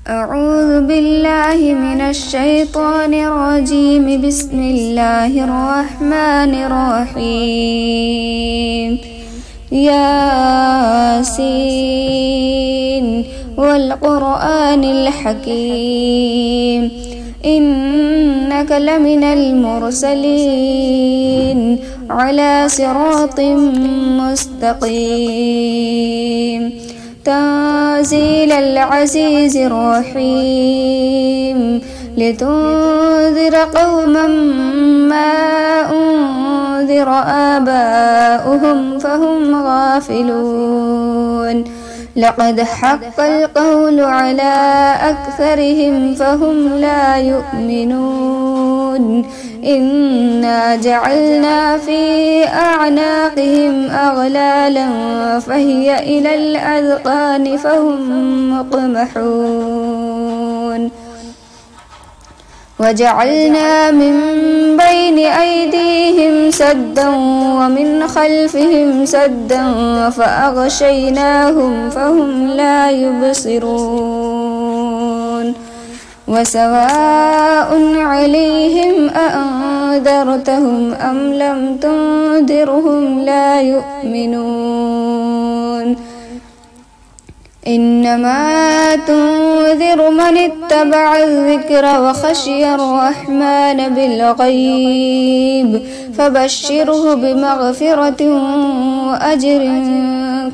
أعوذ بالله من الشيطان الرجيم. بسم الله الرحمن الرحيم. ياسين والقرآن الحكيم إنك لمن المرسلين على صراط مستقيم. تنزيل العزيز الرحيم لتنذر قوما ما أنذر آباؤهم فهم غافلون. لقد حق القول على أكثرهم فهم لا يؤمنون. إنا جعلنا في أعناقهم أغلالا فهي إلى الأذقان فهم مقمحون. وجعلنا من بين أيديهم سدا ومن خلفهم سدا فأغشيناهم فهم لا يبصرون. وسواء عليهم أأنذرتهم أم لم تنذرهم لا يؤمنون. إنما تنذر من اتبع الذكر وخشي الرحمن بالغيب فبشره بمغفرة وأجر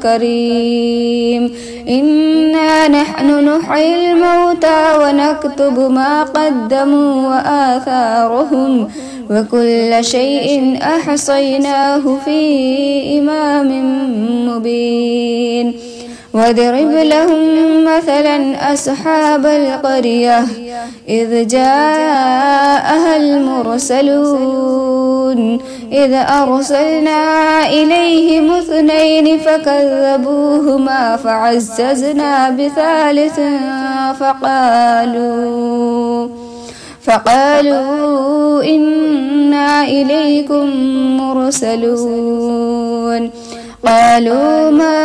كريم. إنا نحن نحيي الموتى ونكتب ما قدموا وآثارهم وكل شيء أحصيناه في إمام مبين. واضرب لهم مثلا أصحاب القرية إذ جاءها المرسلون إذ أرسلنا إليهم 2 فكذبوهما فعززنا بثالث فقالوا إنا إليكم مرسلون. قالوا ما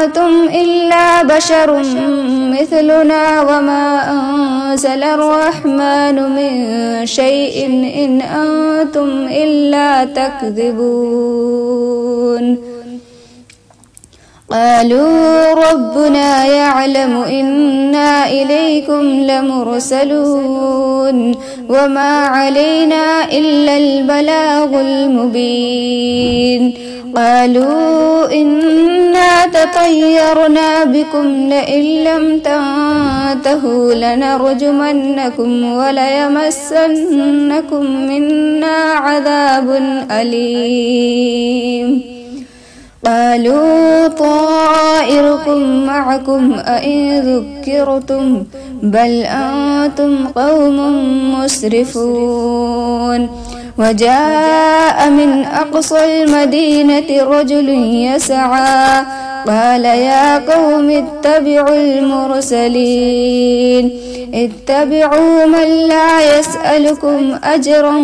أنتم إلا بشر مثلنا وما أنزل الرحمن من شيء إن أنتم إلا تكذبون. قالوا ربنا يعلم إنا إليكم لمرسلون وما علينا إلا البلاغ المبين. قالوا إنا تطيرنا بكم لئن لم تنتهوا لنرجمنكم وليمسنكم منا عذاب أليم. قالوا طائركم معكم أئن ذكرتم بل أنتم قوم مسرفون. وجاء من أقصى المدينة رجل يسعى قال يا قوم اتبعوا المرسلين اتبعوا من لا يسألكم أجرا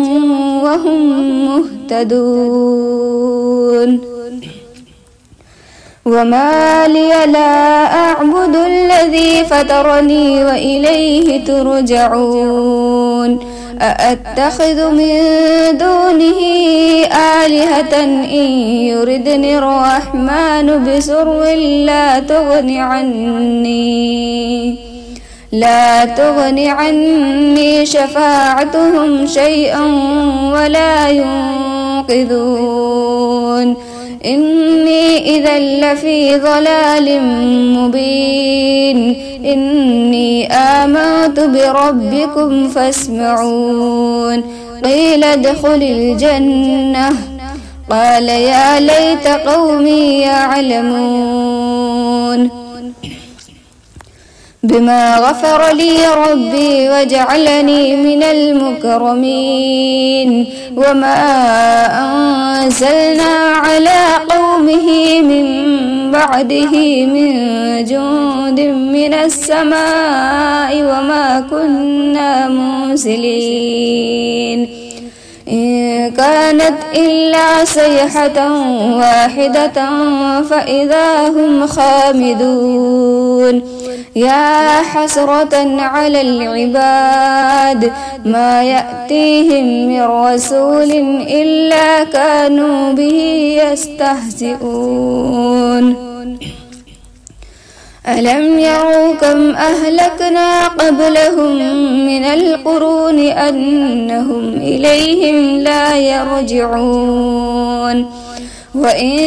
وهم مهتدون. وما لي لا أعبد الذي فطرني وإليه ترجعون. أأتخذ من دونه آلهة إن يردني الرحمن بسر لا تغن عني شفاعتهم شيئا ولا ينقذون. إني إذا لفي ضلال مبين. إني آمنت بربكم فاسمعون. قيل ادخل الجنة قال يا ليت قومي يعلمون. بما غفر لي ربي وجعلني من المكرمين. وما أنزلنا على قومه من بعده من جند من السماء وما كنا منزلين. إن كانت إلا صيحة واحدة فإذا هم خامدون. يا حسرة على العباد ما يأتيهم من رسول إلا كانوا به يستهزئون ألم يروا كم أهلكنا قبلهم من القرون أنهم إليهم لا يرجعون وإن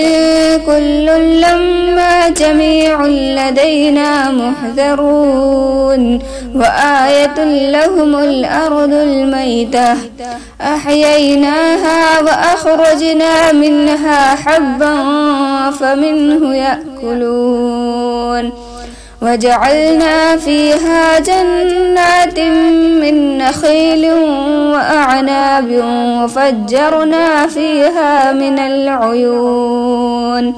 كل لما جميع لدينا محذرون وآية لهم الأرض الميتة أحييناها وأخرجنا منها حبا فمنه يأكلون وجعلنا فيها جنات من نخيل وأعناب وفجرنا فيها من العيون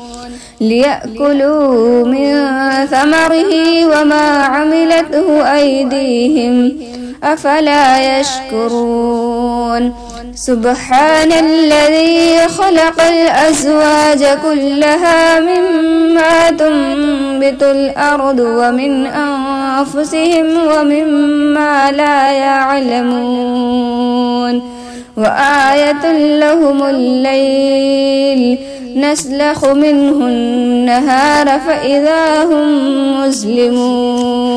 ليأكلوا من ثمره وما عملته أيديهم أفلا يشكرون سبحان الذي خلق الأزواج كلها مما تنبت الأرض ومن أنفسهم ومما لا يعلمون وآية لهم الليل نسلخ منه النهار فإذا هم مظلمون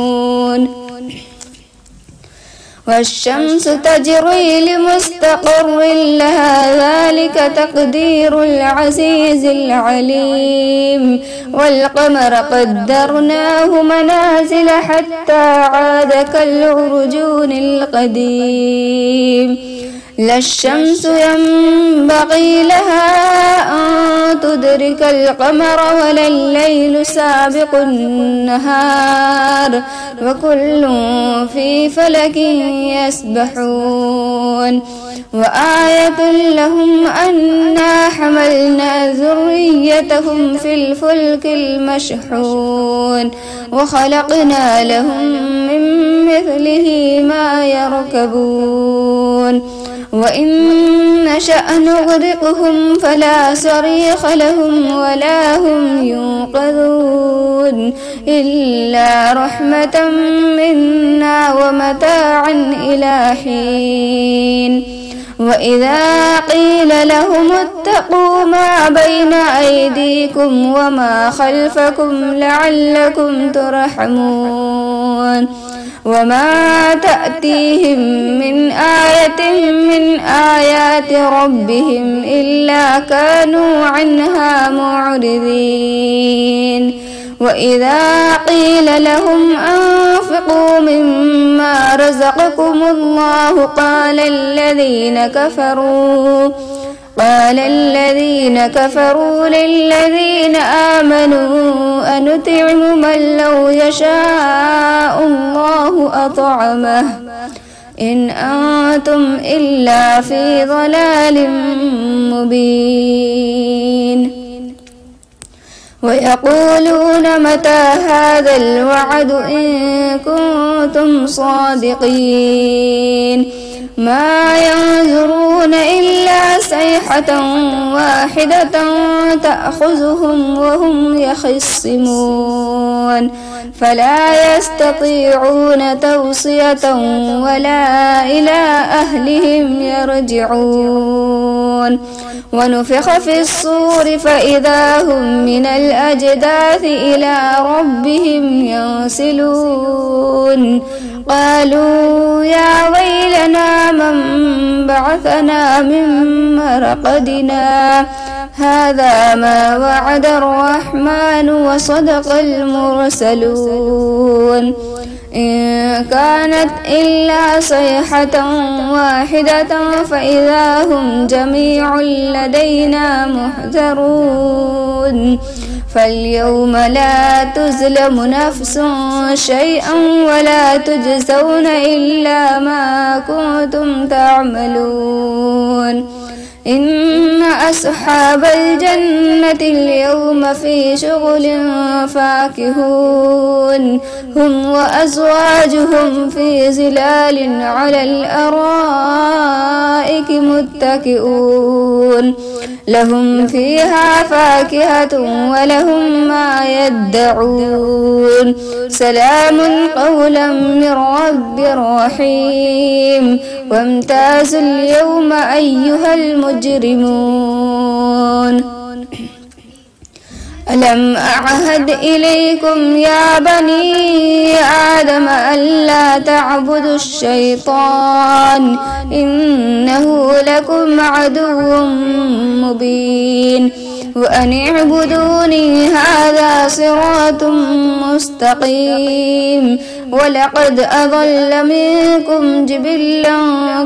والشمس تجري لمستقر لها ذلك تقدير العزيز العليم والقمر قدرناه منازل حتى عاد كالعرجون القديم لا الشمس ينبغي لها أن تدرك القمر ولا الليل سابق النهار وكل في فلك يسبحون وآية لهم أنا حملنا ذريتهم في الفلك المشحون وخلقنا لهم من مثله ما يركبون وإن نشأ نغرقهم فلا صريخ لهم ولا هم ينقذون إلا رحمة منا ومتاعا إلى حين وإذا قيل لهم اتقوا ما بين أيديكم وما خلفكم لعلكم ترحمون وما تأتيهم من آية من آيات ربهم إلا كانوا عنها معرضين وإذا قيل لهم أنفقوا مما رزقكم الله قال الذين كفروا للذين آمنوا أنطعم من لو يشاء الله أطعمه إن أنتم إلا في ضلال مبين ويقولون متى هذا الوعد إن كنتم صادقين ما ينظرون إلا صيحة واحدة تأخذهم وهم يخصمون فلا يستطيعون توصية ولا إلى أهلهم يرجعون ونفخ في الصور فإذا هم من الأجداث إلى ربهم ينسلون قالوا يا ويلنا من بعثنا من مرقدنا هذا ما وعد الرحمن وصدق المرسلون إن كانت إلا صيحة واحدة فإذا هم جميع لدينا محضرون فاليوم لا تظلم نفس شيئا ولا تجزون إلا ما كنتم تعملون إن أصحاب الجنة اليوم في شغل فاكهون هم وأزواجهم في ظلال على الأرائك متكئون لهم فيها فاكهة ولهم ما يدعون سلام قولا من رب رحيم وامتازوا اليوم أيها المجرمون ألم أعهد إليكم يا بني آدم ألا تعبدوا الشيطان إنه لكم عدو مبين وأن اعبدوني هذا صراط مستقيم ولقد أضل منكم جبلا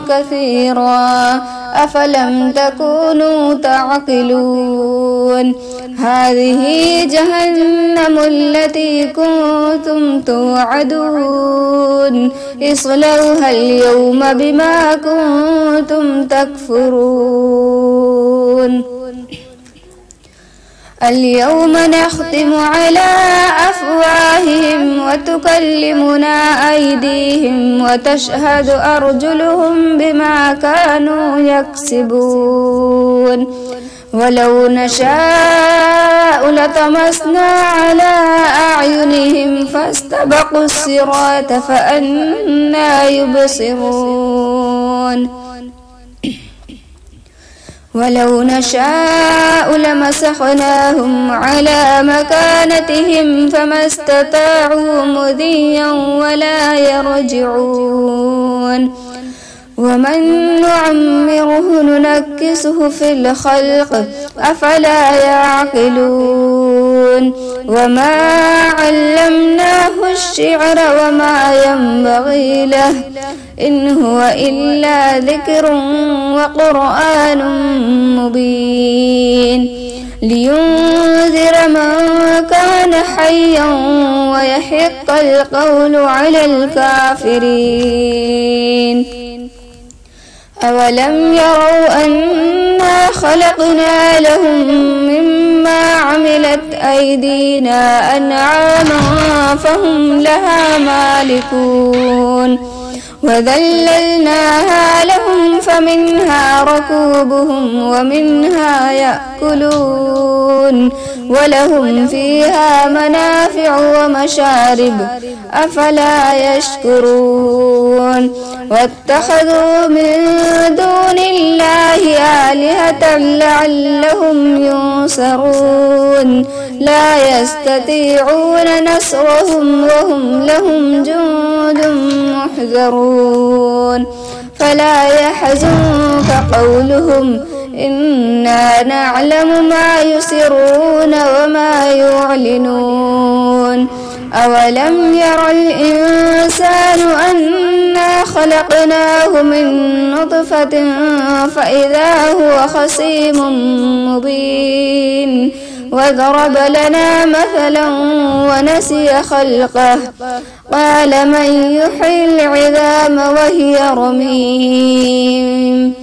كثيرا أفلم تكونوا تعقلون هذه جهنم التي كنتم توعدون اصلوها اليوم بما كنتم تكفرون اليوم نختم على أفواههم وتكلمنا أيديهم وتشهد أرجلهم بما كانوا يكسبون ولو نشاء لطمسنا على أعينهم فاستبقوا الصراط فأنى يبصرون ولو نشاء لمسخناهم على مكانتهم فما استطاعوا مضيا ولا يرجعون ومن نعمره ننكسه في الخلق أفلا يعقلون وما علمناه الشعر وما ينبغي له إن هو إلا ذكر وقرآن مبين لينذر من كان حيا ويحق القول على الكافرين أولم يروا أنا خلقنا لهم مما عملت أيدينا أنعاما فهم لها مالكون وذللناها لهم فمنها ركوبهم ومنها يأكلون ولهم فيها منافع ومشارب أفلا يشكرون واتخذوا من دون الله آلهة لعلهم ينصرون لا يستطيعون نصرهم وهم لهم جند محذرون فلا يحزنك قولهم إنا نعلم ما يسرون وما يعلنون أولم ير الإنسان أنا خلقناه من نطفة فإذا هو خصيم مبين وضرب لنا مثلا ونسي خلقه قال من يحيي العظام وهي رميم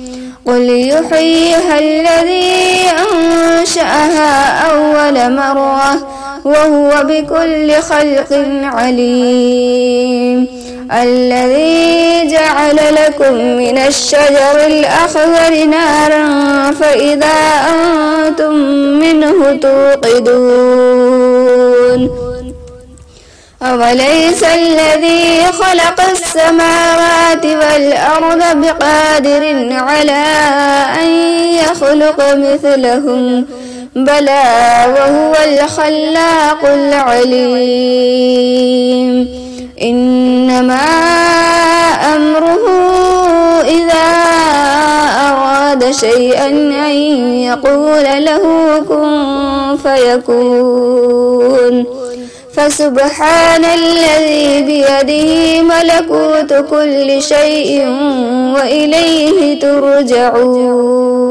قل يحييها الذي أنشأها أول مرة وهو بكل خلق عليم الذي جعل لكم من الشجر الأخضر نارا فإذا أنتم منه توقدون أوليس الذي خلق السماوات والأرض بقادر على أن يخلق مثلهم بلى وهو الخلاق العليم إنما أمره إذا أراد شيئا أن يقول له كن فيكون فسبحان الذي بيده ملكوت كل شيء وإليه ترجعون.